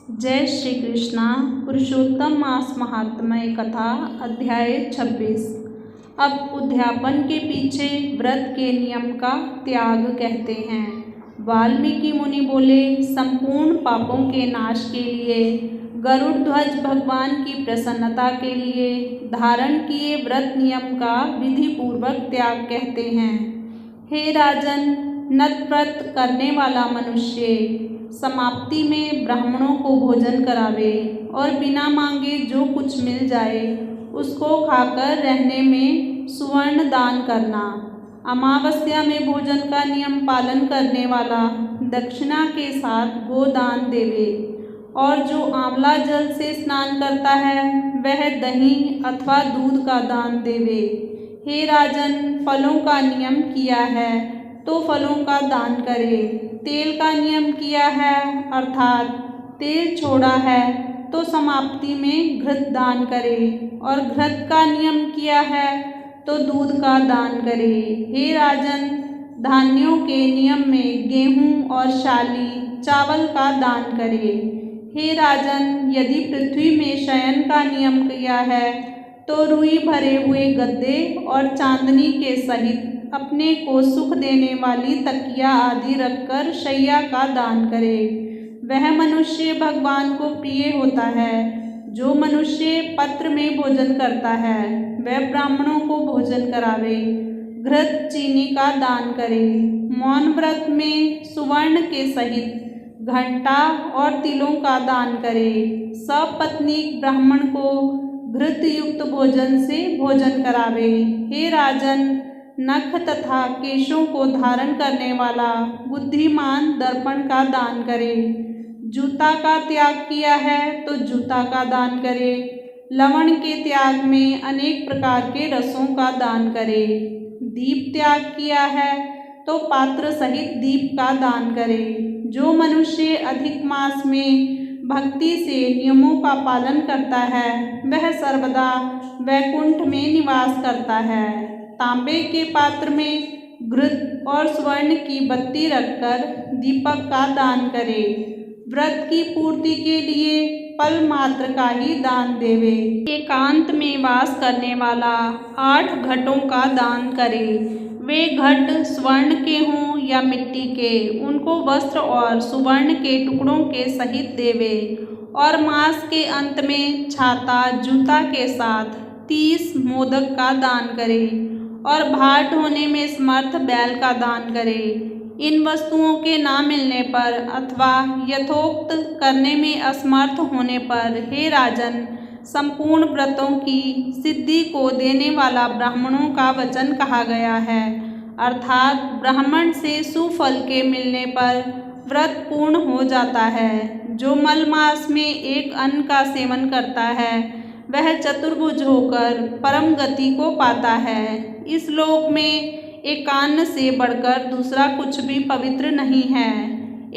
जय श्री कृष्णा। पुरुषोत्तम मास महात्म्य कथा अध्याय 26। अब उद्यापन के पीछे व्रत के नियम का त्याग कहते हैं। वाल्मीकि मुनि बोले, संपूर्ण पापों के नाश के लिए, गरुड़ ध्वज भगवान की प्रसन्नता के लिए धारण किए व्रत नियम का विधि पूर्वक त्याग कहते हैं। हे राजन, नत व्रत करने वाला मनुष्य समाप्ति में ब्राह्मणों को भोजन करावे और बिना मांगे जो कुछ मिल जाए उसको खाकर रहने में सुवर्ण दान करना। अमावस्या में भोजन का नियम पालन करने वाला दक्षिणा के साथ गोदान देवे और जो आंवला जल से स्नान करता है वह दही अथवा दूध का दान देवे। हे राजन, फलों का नियम किया है तो फलों का दान करे। तेल का नियम किया है अर्थात तेल छोड़ा है तो समाप्ति में घृत दान करे और घृत का नियम किया है तो दूध का दान करे। हे राजन, धान्यों के नियम में गेहूं और शाली चावल का दान करे। हे राजन, यदि पृथ्वी में शयन का नियम किया है तो रुई भरे हुए गद्दे और चांदनी के सहित अपने को सुख देने वाली तकिया आदि रखकर शैया का दान करे। वह मनुष्य भगवान को प्रिय होता है। जो मनुष्य पत्र में भोजन करता है वह ब्राह्मणों को भोजन करावे, घृत चीनी का दान करे। मौन व्रत में सुवर्ण के सहित घंटा और तिलों का दान करे। सपत्नीक ब्राह्मण को घृत युक्त भोजन से भोजन करावे। हे राजन, नख तथा केशों को धारण करने वाला बुद्धिमान दर्पण का दान करे। जूता का त्याग किया है तो जूता का दान करे। लवण के त्याग में अनेक प्रकार के रसों का दान करे। दीप त्याग किया है तो पात्र सहित दीप का दान करे। जो मनुष्य अधिक मास में भक्ति से नियमों का पालन करता है वह सर्वदा वैकुंठ में निवास करता है। तांबे के पात्र में घृत और स्वर्ण की बत्ती रखकर दीपक का दान करे। व्रत की पूर्ति के लिए पल मात्र का ही दान देवे। एकांत में वास करने वाला 8 घटों का दान करे। वे घट स्वर्ण के हों या मिट्टी के, उनको वस्त्र और सुवर्ण के टुकड़ों के सहित देवे और मास के अंत में छाता जूता के साथ 30 मोदक का दान करे और भार ढोने में समर्थ बैल का दान करे। इन वस्तुओं के ना मिलने पर अथवा यथोक्त करने में असमर्थ होने पर, हे राजन, संपूर्ण व्रतों की सिद्धि को देने वाला ब्राह्मणों का वचन कहा गया है। अर्थात ब्राह्मण से सुफल के मिलने पर व्रत पूर्ण हो जाता है। जो मल मास में एक अन्न का सेवन करता है वह चतुर्भुज होकर परम गति को पाता है। इस लोक में एकान्न से बढ़कर दूसरा कुछ भी पवित्र नहीं है।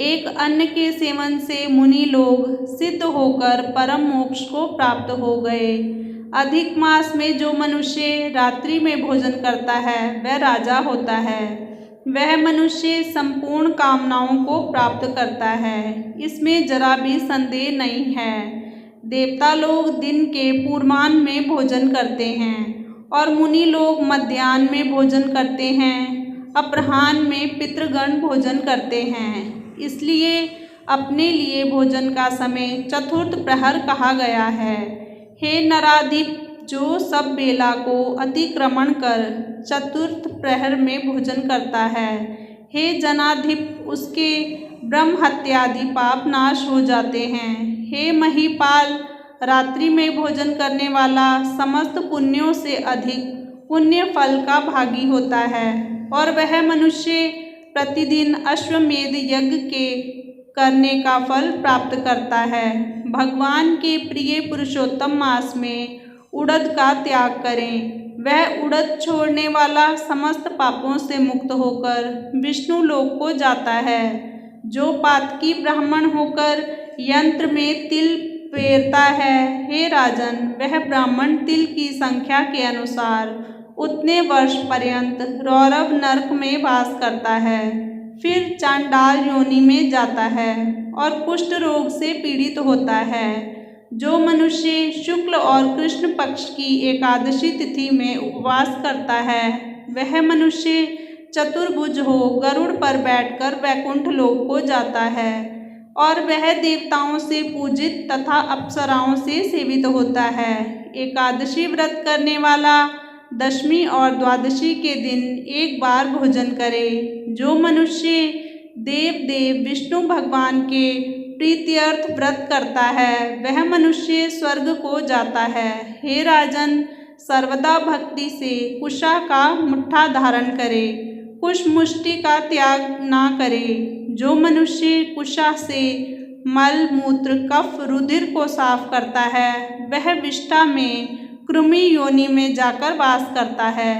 एक अन्न के सेवन से मुनि लोग सिद्ध होकर परम मोक्ष को प्राप्त हो गए। अधिक मास में जो मनुष्य रात्रि में भोजन करता है वह राजा होता है। वह मनुष्य संपूर्ण कामनाओं को प्राप्त करता है, इसमें जरा भी संदेह नहीं है। देवता लोग दिन के पूर्वाह्न में भोजन करते हैं और मुनि लोग मध्याह्न में भोजन करते हैं। अपराह्न में पितृगण भोजन करते हैं। इसलिए अपने लिए भोजन का समय चतुर्थ प्रहर कहा गया है। हे नराधिप, जो सब बेला को अतिक्रमण कर चतुर्थ प्रहर में भोजन करता है, हे जनाधिप, उसके ब्रह्म हत्यादि पाप नाश हो जाते हैं। हे महीपाल, रात्रि में भोजन करने वाला समस्त पुण्यों से अधिक पुण्य फल का भागी होता है और वह मनुष्य प्रतिदिन अश्वमेध यज्ञ के करने का फल प्राप्त करता है। भगवान के प्रिय पुरुषोत्तम मास में उड़द का त्याग करें। वह उड़द छोड़ने वाला समस्त पापों से मुक्त होकर विष्णु लोक को जाता है। जो पातकी ब्राह्मण होकर यंत्र में तिल पेरता है, हे राजन, वह ब्राह्मण तिल की संख्या के अनुसार उतने वर्ष पर्यंत रौरव नरक में वास करता है, फिर चांडाल योनि में जाता है और कुष्ठ रोग से पीड़ित होता है। जो मनुष्य शुक्ल और कृष्ण पक्ष की एकादशी तिथि में उपवास करता है वह मनुष्य चतुर्भुज हो गरुड़ पर बैठकर वैकुंठ लोक को जाता है और वह देवताओं से पूजित तथा अप्सराओं से सेवित होता है। एकादशी व्रत करने वाला दशमी और द्वादशी के दिन एक बार भोजन करे। जो मनुष्य देव विष्णु भगवान के प्रीत्यर्थ व्रत करता है वह मनुष्य स्वर्ग को जाता है। हे राजन, सर्वदा भक्ति से कुशा का मुट्ठा धारण करे, कुश मुष्टि का त्याग ना करे। जो मनुष्य कुशा से मल मूत्र कफ रुधिर को साफ करता है वह विष्ठा में कृमि योनि में जाकर वास करता है।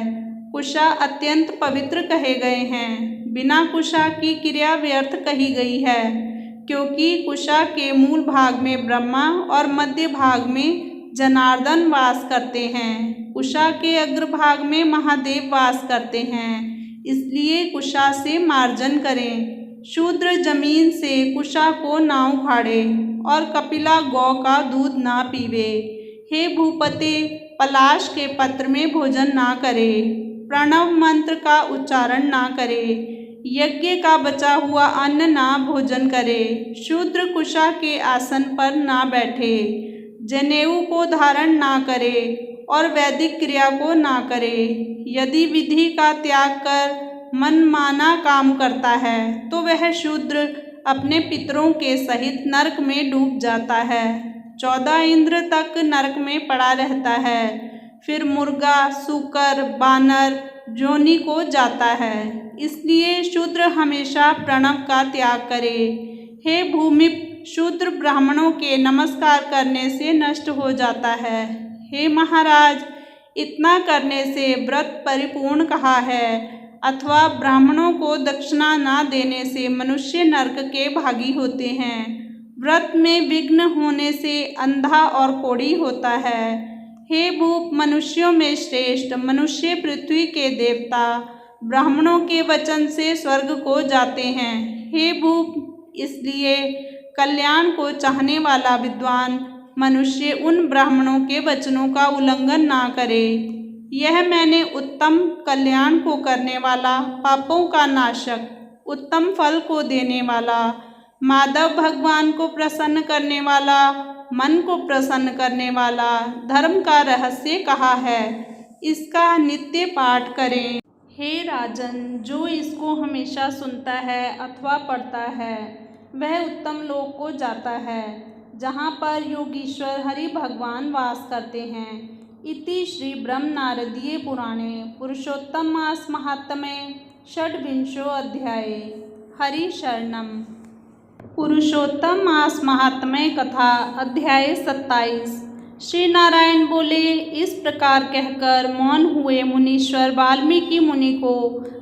कुशा अत्यंत पवित्र कहे गए हैं। बिना कुशा की क्रिया व्यर्थ कही गई है, क्योंकि कुशा के मूल भाग में ब्रह्मा और मध्य भाग में जनार्दन वास करते हैं। कुशा के अग्रभाग में महादेव वास करते हैं, इसलिए कुशा से मार्जन करें। शूद्र जमीन से कुशा को ना उखाड़े और कपिला गौ का दूध ना पीवे। हे भूपते, पलाश के पत्र में भोजन ना करे, प्रणव मंत्र का उच्चारण ना करे, यज्ञ का बचा हुआ अन्न ना भोजन करे, शूद्र कुशा के आसन पर ना बैठे, जनेऊ को धारण ना करे और वैदिक क्रिया को ना करे। यदि विधि का त्याग कर मनमाना काम करता है तो वह शूद्र अपने पितरों के सहित नरक में डूब जाता है। 14 इंद्र तक नरक में पड़ा रहता है, फिर मुर्गा, सूकर, बानर जोनी को जाता है। इसलिए शूद्र हमेशा प्रणव का त्याग करे। हे भूमि, शूद्र ब्राह्मणों के नमस्कार करने से नष्ट हो जाता है। हे महाराज, इतना करने से व्रत परिपूर्ण कहा है, अथवा ब्राह्मणों को दक्षिणा ना देने से मनुष्य नरक के भागी होते हैं। व्रत में विघ्न होने से अंधा और कोढ़ी होता है। हे भूप, मनुष्यों में श्रेष्ठ मनुष्य पृथ्वी के देवता ब्राह्मणों के वचन से स्वर्ग को जाते हैं। हे भूप, इसलिए कल्याण को चाहने वाला विद्वान मनुष्य उन ब्राह्मणों के वचनों का उल्लंघन ना करे। यह मैंने उत्तम कल्याण को करने वाला, पापों का नाशक, उत्तम फल को देने वाला, माधव भगवान को प्रसन्न करने वाला, मन को प्रसन्न करने वाला धर्म का रहस्य कहा है। इसका नित्य पाठ करें। हे राजन, जो इसको हमेशा सुनता है अथवा पढ़ता है वह उत्तम लोक को जाता है, जहाँ पर योगीश्वर हरि भगवान वास करते हैं। इति श्री ब्रह्म नारदीय पुराणे पुरुषोत्तम मास महात्म्ये षड्विंशो अध्याय। हरि शरणम। पुरुषोत्तम मास महात्म्य कथा अध्याय 27। श्री नारायण बोले, इस प्रकार कहकर मौन हुए मुनीश्वर वाल्मीकि मुनि को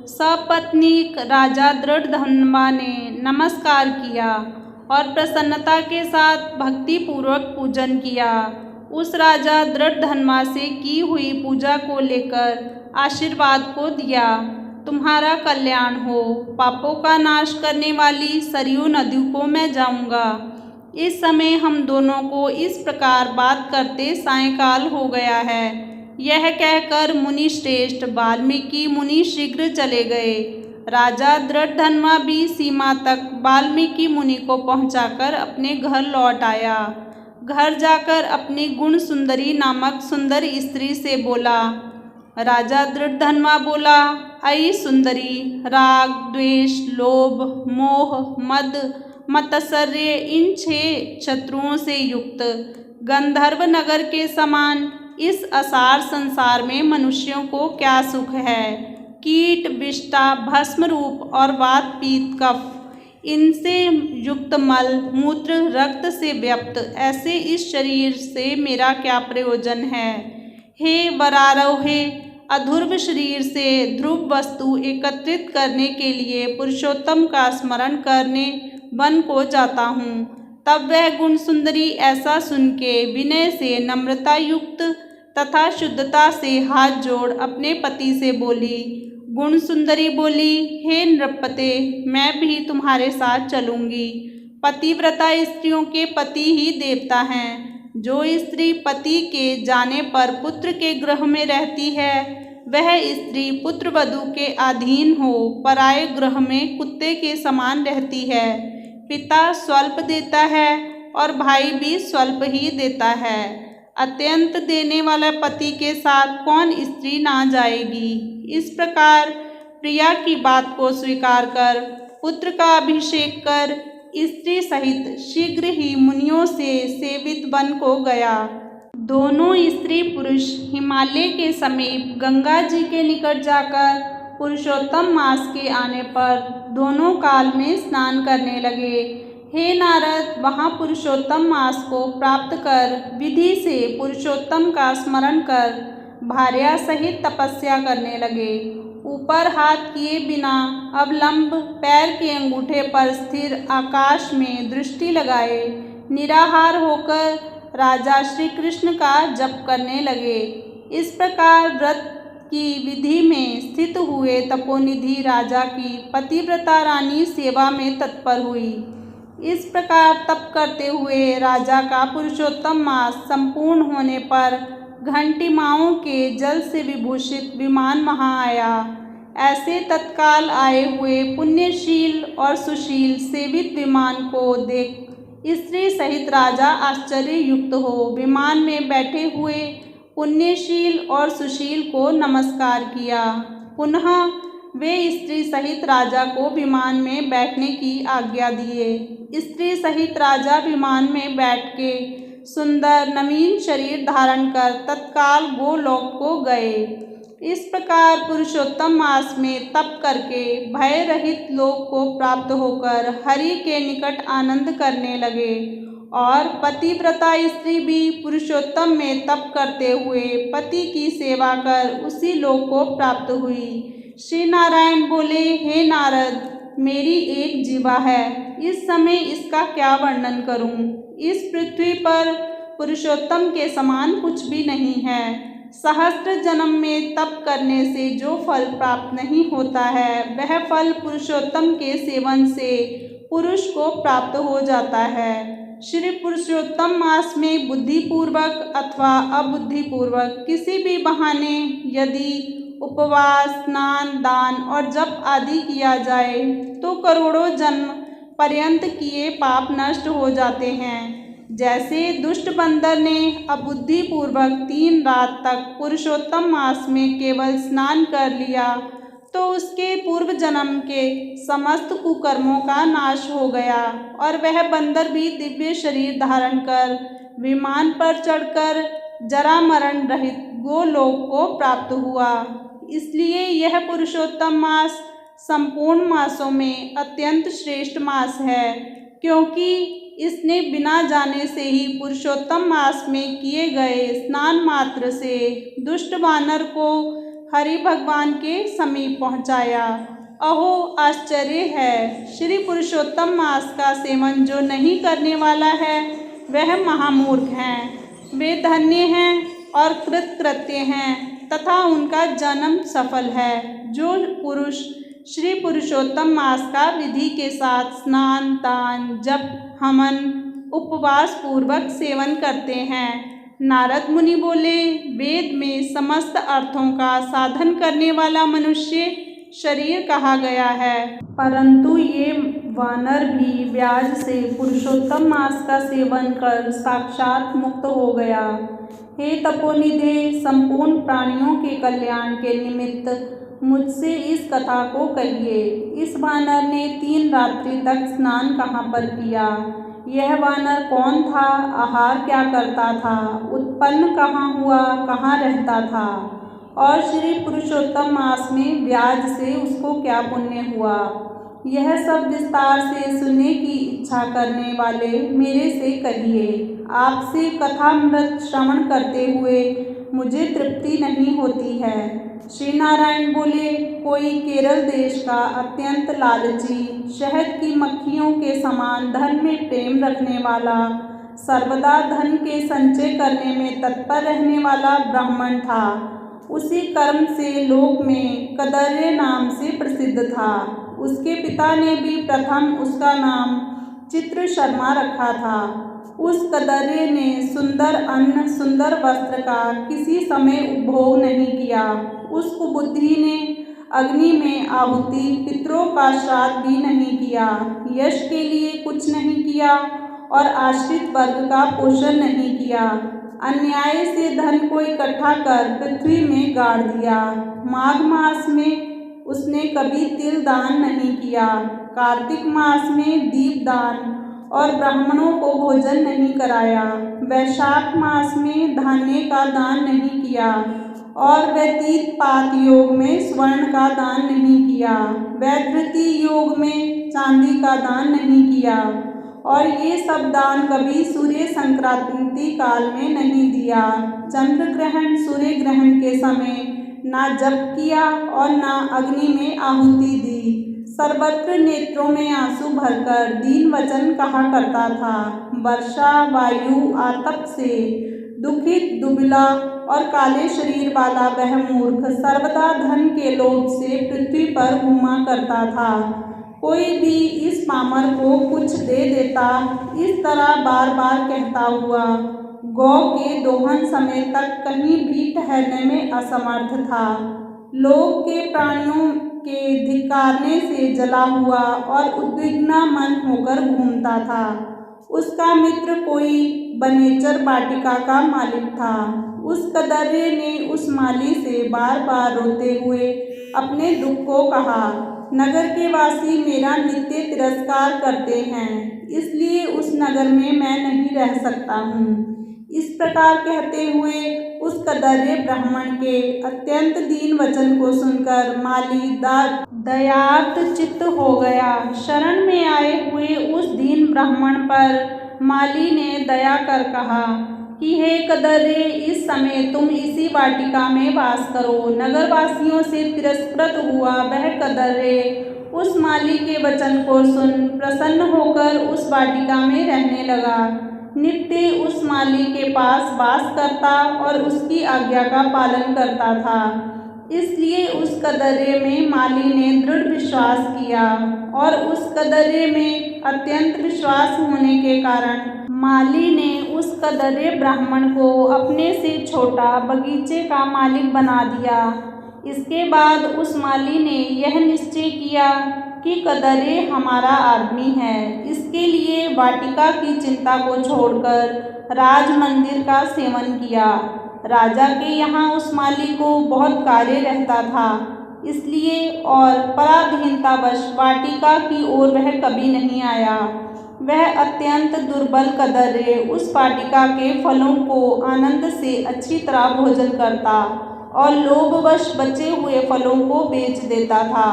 सपत्नीक राजा दृढ़धन्वा ने नमस्कार किया और प्रसन्नता के साथ भक्ति पूर्वक पूजन किया। उस राजा दृढ़धन्वा से की हुई पूजा को लेकर आशीर्वाद को दिया, तुम्हारा कल्याण हो। पापों का नाश करने वाली सरयू नदी को मैं जाऊंगा। इस समय हम दोनों को इस प्रकार बात करते सायंकाल हो गया है। यह कहकर मुनि श्रेष्ठ वाल्मीकि मुनि शीघ्र चले गए। राजा दृढ़धन्वा भी सीमा तक वाल्मीकि मुनि को पहुंचाकर अपने घर लौट आया। घर जाकर अपनी गुण सुंदरी नामक सुंदर स्त्री से बोला। राजा दृढ़धन्वा बोला, अई सुंदरी, राग, द्वेष, लोभ, मोह, मद, मत्सर्य इन 6 शत्रुओं से युक्त गंधर्व नगर के समान इस असार संसार में मनुष्यों को क्या सुख है। कीट, विष्ठा, भस्म रूप और वात, पीत, कफ इनसे युक्त मल, मूत्र, रक्त से व्याप्त ऐसे इस शरीर से मेरा क्या प्रयोजन है। हे वरारोहे, अध्रुव शरीर से ध्रुव वस्तु एकत्रित करने के लिए पुरुषोत्तम का स्मरण करने वन को जाता हूँ। तब वह गुण सुंदरी ऐसा सुन के विनय से, नम्रता युक्त तथा शुद्धता से हाथ जोड़ अपने पति से बोली। गुण सुंदरी बोली, हे नृपते, मैं भी तुम्हारे साथ चलूँगी, पतिव्रता स्त्रियों के पति ही देवता हैं। जो स्त्री पति के जाने पर पुत्र के गृह में रहती है वह स्त्री पुत्रवधू के अधीन हो पराये गृह में कुत्ते के समान रहती है। पिता स्वल्प देता है और भाई भी स्वल्प ही देता है। अत्यंत देने वाला पति के साथ कौन स्त्री ना जाएगी। इस प्रकार प्रिया की बात को स्वीकार कर पुत्र का अभिषेक कर स्त्री सहित शीघ्र ही मुनियों से सेवित वन को गया। दोनों स्त्री पुरुष हिमालय के समीप गंगा जी के निकट जाकर पुरुषोत्तम मास के आने पर दोनों काल में स्नान करने लगे। हे नारद, वहाँ पुरुषोत्तम मास को प्राप्त कर विधि से पुरुषोत्तम का स्मरण कर भार्या सहित तपस्या करने लगे। ऊपर हाथ किए बिना अवलंब पैर के अंगूठे पर स्थिर आकाश में दृष्टि लगाए निराहार होकर राजा श्री कृष्ण का जप करने लगे। इस प्रकार व्रत की विधि में स्थित हुए तपोनिधि राजा की पतिव्रता रानी सेवा में तत्पर हुई। इस प्रकार तप करते हुए राजा का पुरुषोत्तम मास संपूर्ण होने पर घंटिमाओं के जल से विभूषित विमान वहाँ आया। ऐसे तत्काल आए हुए पुण्यशील और सुशील सेवित विमान को देख स्त्री सहित राजा आश्चर्य युक्त हो विमान में बैठे हुए पुण्यशील और सुशील को नमस्कार किया। पुनः वे स्त्री सहित राजा को विमान में बैठने की आज्ञा दिए। स्त्री सहित राजा विमान में बैठ के सुंदर नवीन शरीर धारण कर तत्काल गोलोक को गए। इस प्रकार पुरुषोत्तम मास में तप करके भय रहित लोक को प्राप्त होकर हरि के निकट आनंद करने लगे। और पतिव्रता स्त्री भी पुरुषोत्तम में तप करते हुए पति की सेवा कर उसी लोक को प्राप्त हुई। श्री नारायण बोले, हे नारद, मेरी एक जीवा है, इस समय इसका क्या वर्णन करूं। इस पृथ्वी पर पुरुषोत्तम के समान कुछ भी नहीं है। सहस्त्र जन्म में तप करने से जो फल प्राप्त नहीं होता है वह फल पुरुषोत्तम के सेवन से पुरुष को प्राप्त हो जाता है। श्री पुरुषोत्तम मास में बुद्धिपूर्वक अथवा अबुद्धिपूर्वक किसी भी बहाने यदि उपवास, स्नान, दान और जप आदि किया जाए तो करोड़ों जन्म पर्यंत किए पाप नष्ट हो जाते हैं। जैसे दुष्ट बंदर ने अबुद्धिपूर्वक 3 रात तक पुरुषोत्तम मास में केवल स्नान कर लिया तो उसके पूर्व जन्म के समस्त कुकर्मों का नाश हो गया और वह बंदर भी दिव्य शरीर धारण कर विमान पर चढ़कर जरा मरण रहित गोलोक को प्राप्त हुआ। इसलिए यह पुरुषोत्तम मास संपूर्ण मासों में अत्यंत श्रेष्ठ मास है, क्योंकि इसने बिना जाने से ही पुरुषोत्तम मास में किए गए स्नान मात्र से दुष्ट वानर को हरि भगवान के समीप पहुँचाया। अहो आश्चर्य है, श्री पुरुषोत्तम मास का सेवन जो नहीं करने वाला है वह महामूर्ख हैं। वे धन्य हैं और कृतकृत्य हैं तथा उनका जन्म सफल है। जो पुरुष श्री पुरुषोत्तम मास का विधि के साथ स्नान, दान, जप, हवन, उपवास पूर्वक सेवन करते हैं। नारद मुनि बोले, वेद में समस्त अर्थों का साधन करने वाला मनुष्य शरीर कहा गया है, परंतु ये वानर भी व्याज से पुरुषोत्तम मास का सेवन कर साक्षात मुक्त हो गया। हे तपोनिधे, संपूर्ण प्राणियों के कल्याण के निमित्त मुझसे इस कथा को कहिए। इस वानर ने 3 रात्रि तक स्नान कहाँ पर किया? यह वानर कौन था? आहार क्या करता था? उत्पन्न कहाँ हुआ? कहाँ रहता था? और श्री पुरुषोत्तम मास में व्याज से उसको क्या पुण्य हुआ? यह सब विस्तार से सुनने की इच्छा करने वाले मेरे से कहिए। आपसे कथामृत श्रवण करते हुए मुझे तृप्ति नहीं होती है। श्री नारायण बोले, कोई केरल देश का अत्यंत लालची, शहद की मक्खियों के समान धन में प्रेम रखने वाला, सर्वदा धन के संचय करने में तत्पर रहने वाला ब्राह्मण था। उसी कर्म से लोक में कदर्य नाम से प्रसिद्ध था। उसके पिता ने भी प्रथम उसका नाम चित्र शर्मा रखा था। उस कदर्य ने सुंदर अन्न सुंदर वस्त्र का किसी समय उपभोग नहीं किया। उस कुबुद्धि ने अग्नि में आहुति पितरों का श्राद्ध भी नहीं किया, यश के लिए कुछ नहीं किया और आश्रित वर्ग का पोषण नहीं किया। अन्याय से धन को इकट्ठा कर पृथ्वी में गाड़ दिया। माघ मास में उसने कभी तिल दान नहीं किया, कार्तिक मास में दीप दान और ब्राह्मणों को भोजन नहीं कराया। वैशाख मास में धान्य का दान नहीं किया और व्यतीत पात योग में स्वर्ण का दान नहीं किया। वैधृति योग में चांदी का दान नहीं किया और ये सब दान कभी सूर्य संक्रांति काल में नहीं दिया। चंद्र ग्रहण सूर्य ग्रहण के समय ना जप किया और ना अग्नि में आहुति दी। सर्वत्र नेत्रों में आंसू भरकर दीन वचन कहा करता था। वर्षा वायु आतप से दुखित दुबला और काले शरीर वाला वह मूर्ख सर्वदा धन के लोभ से पृथ्वी पर घूमा करता था। कोई भी इस पामर को कुछ दे देता, इस तरह बार बार कहता हुआ गौ के दोहन समय तक कहीं भी ठहरने में असमर्थ था। लोक के प्राणियों के धिक्कारने से जला हुआ और उद्विग्न मन होकर घूमता था। उसका मित्र कोई बनेचर वाटिका का मालिक था। उस कदर्य ने उस माली से बार बार रोते हुए अपने दुख को कहा, नगर के वासी मेरा नित्य तिरस्कार करते हैं, इसलिए उस नगर में मैं नहीं रह सकता हूँ। इस प्रकार कहते हुए उस कदर्य ब्राह्मण के अत्यंत दीन वचन को सुनकर माली दयार्त चित्त हो गया। शरण में आए हुए उस दीन ब्राह्मण पर माली ने दया कर कहा कि हे कदर्य, इस समय तुम इसी वाटिका में वास करो। नगरवासियों से तिरस्कृत हुआ वह कदर्य उस माली के वचन को सुन प्रसन्न होकर उस वाटिका में रहने लगा। नित्य उस माली के पास वास करता और उसकी आज्ञा का पालन करता था। इसलिए उस कदर्य में माली ने दृढ़ विश्वास किया और उस कदर्य में अत्यंत विश्वास होने के कारण माली ने उस कदर्य ब्राह्मण को अपने से छोटा बगीचे का मालिक बना दिया। इसके बाद उस माली ने यह निश्चय किया कि कदर्य हमारा आदमी है। इसके लिए वाटिका की चिंता को छोड़कर राज मंदिर का सेवन किया। राजा के यहाँ उस माली को बहुत कार्य रहता था, इसलिए और पराधीनतावश वाटिका की ओर वह कभी नहीं आया। वह अत्यंत दुर्बल कदर्य उस वाटिका के फलों को आनंद से अच्छी तरह भोजन करता और लोभवश बचे हुए फलों को बेच देता था।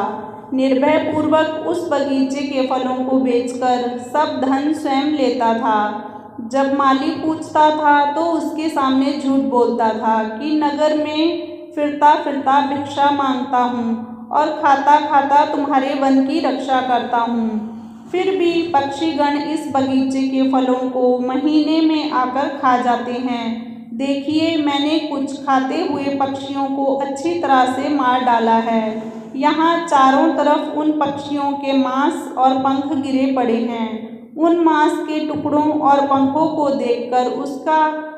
निर्भय पूर्वक उस बगीचे के फलों को बेचकर सब धन स्वयं लेता था। जब माली पूछता था तो उसके सामने झूठ बोलता था कि नगर में फिरता फिरता भिक्षा मांगता हूँ और खाता खाता तुम्हारे वन की रक्षा करता हूँ। फिर भी पक्षीगण इस बगीचे के फलों को महीने में आकर खा जाते हैं। देखिए, मैंने कुछ खाते हुए पक्षियों को अच्छी तरह से मार डाला है। यहाँ चारों तरफ उन पक्षियों के मांस और पंख गिरे पड़े हैं। उन मांस के टुकड़ों और पंखों को देखकर उसका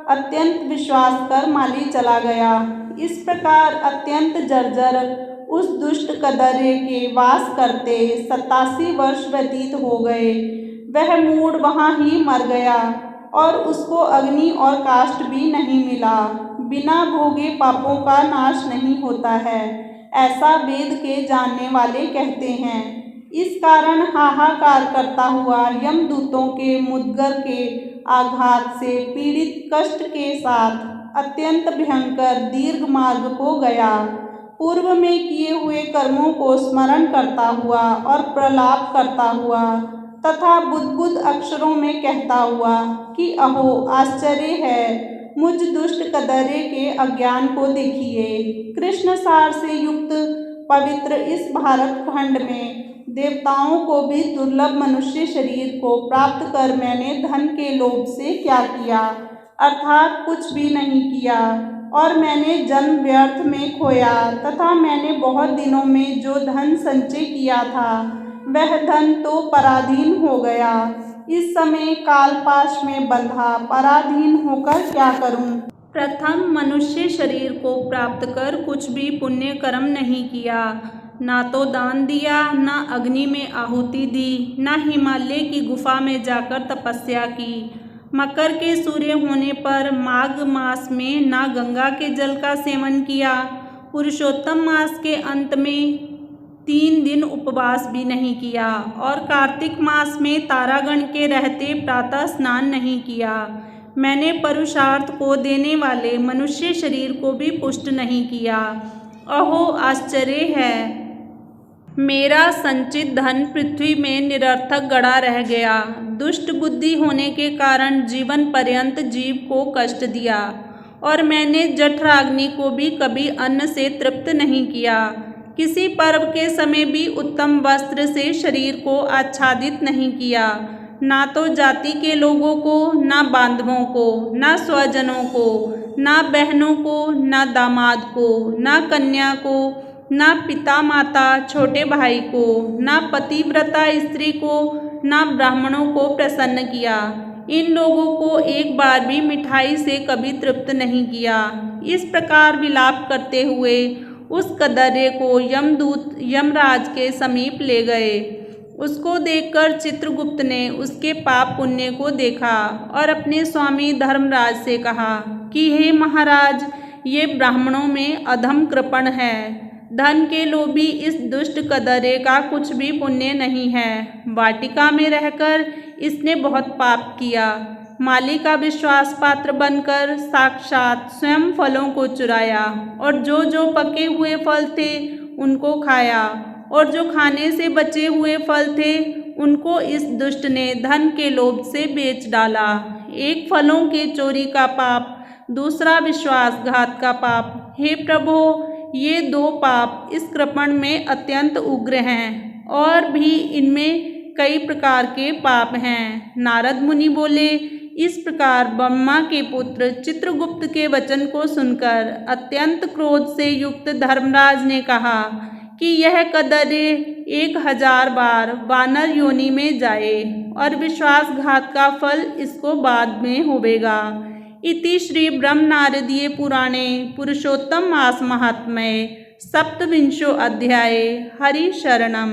अत्यंत विश्वास कर माली चला गया। इस प्रकार अत्यंत जर्जर उस दुष्ट कदर्य के वास करते 87 वर्ष व्यतीत हो गए। वह मूढ़ वहाँ ही मर गया और उसको अग्नि और काष्ठ भी नहीं मिला। बिना भोगे पापों का नाश नहीं होता है, ऐसा वेद के जानने वाले कहते हैं। इस कारण हाहाकार करता हुआ यमदूतों के मुद्गर के आघात से पीड़ित कष्ट के साथ अत्यंत भयंकर दीर्घ मार्ग को गया। पूर्व में किए हुए कर्मों को स्मरण करता हुआ और प्रलाप करता हुआ तथा बुद्बुद अक्षरों में कहता हुआ कि अहो आश्चर्य है, मुझ दुष्ट कदर्य के अज्ञान को देखिए। कृष्ण सार से युक्त पवित्र इस भारत खंड में देवताओं को भी दुर्लभ मनुष्य शरीर को प्राप्त कर मैंने धन के लोभ से क्या किया, अर्थात कुछ भी नहीं किया, और मैंने जन्म व्यर्थ में खोया तथा मैंने बहुत दिनों में जो धन संचय किया था वह धन तो पराधीन हो गया। इस समय कालपाश में बंधा पराधीन होकर क्या करूं? प्रथम मनुष्य शरीर को प्राप्त कर कुछ भी पुण्य कर्म नहीं किया, ना तो दान दिया, ना अग्नि में आहुति दी, ना हिमालय की गुफा में जाकर तपस्या की, मकर के सूर्य होने पर माघ मास में ना गंगा के जल का सेवन किया, पुरुषोत्तम मास के अंत में 3 दिन उपवास भी नहीं किया और कार्तिक मास में तारागण के रहते प्रातः स्नान नहीं किया। मैंने पुरुषार्थ को देने वाले मनुष्य शरीर को भी पुष्ट नहीं किया। अहो आश्चर्य है, मेरा संचित धन पृथ्वी में निरर्थक गड़ा रह गया। दुष्ट बुद्धि होने के कारण जीवन पर्यंत जीव को कष्ट दिया और मैंने जठराग्नि को भी कभी अन्न से तृप्त नहीं किया। किसी पर्व के समय भी उत्तम वस्त्र से शरीर को आच्छादित नहीं किया, ना तो जाति के लोगों को, ना बांधवों को, ना स्वजनों को, ना बहनों को, ना दामाद को, ना कन्या को, ना पिता माता छोटे भाई को, ना पतिव्रता स्त्री को, ना ब्राह्मणों को प्रसन्न किया। इन लोगों को एक बार भी मिठाई से कभी तृप्त नहीं किया। इस प्रकार विलाप करते हुए उस कदर्य को यमदूत यमराज के समीप ले गए। उसको देखकर चित्रगुप्त ने उसके पाप पुण्य को देखा और अपने स्वामी धर्मराज से कहा कि हे महाराज, ये ब्राह्मणों में अधम कृपण है। धन के लोभी इस दुष्ट कदर्य का कुछ भी पुण्य नहीं है। वाटिका में रहकर इसने बहुत पाप किया। माली का विश्वास पात्र बनकर साक्षात स्वयं फलों को चुराया और जो जो पके हुए फल थे उनको खाया और जो खाने से बचे हुए फल थे उनको इस दुष्ट ने धन के लोभ से बेच डाला। एक फलों के चोरी का पाप, दूसरा विश्वासघात का पाप। हे प्रभो, ये 2 पाप इस कृपण में अत्यंत उग्र हैं और भी इनमें कई प्रकार के पाप हैं। नारद मुनि बोले, इस प्रकार ब्रह्मा के पुत्र चित्रगुप्त के वचन को सुनकर अत्यंत क्रोध से युक्त धर्मराज ने कहा कि यह कदर्य 1000 बार वानर योनि में जाए और विश्वासघात का फल इसको बाद में होवेगा। इति श्री ब्रह्म नारदीय पुराणे पुरुषोत्तम मास महात्म्ये 27 अध्याये। हरि शरणम।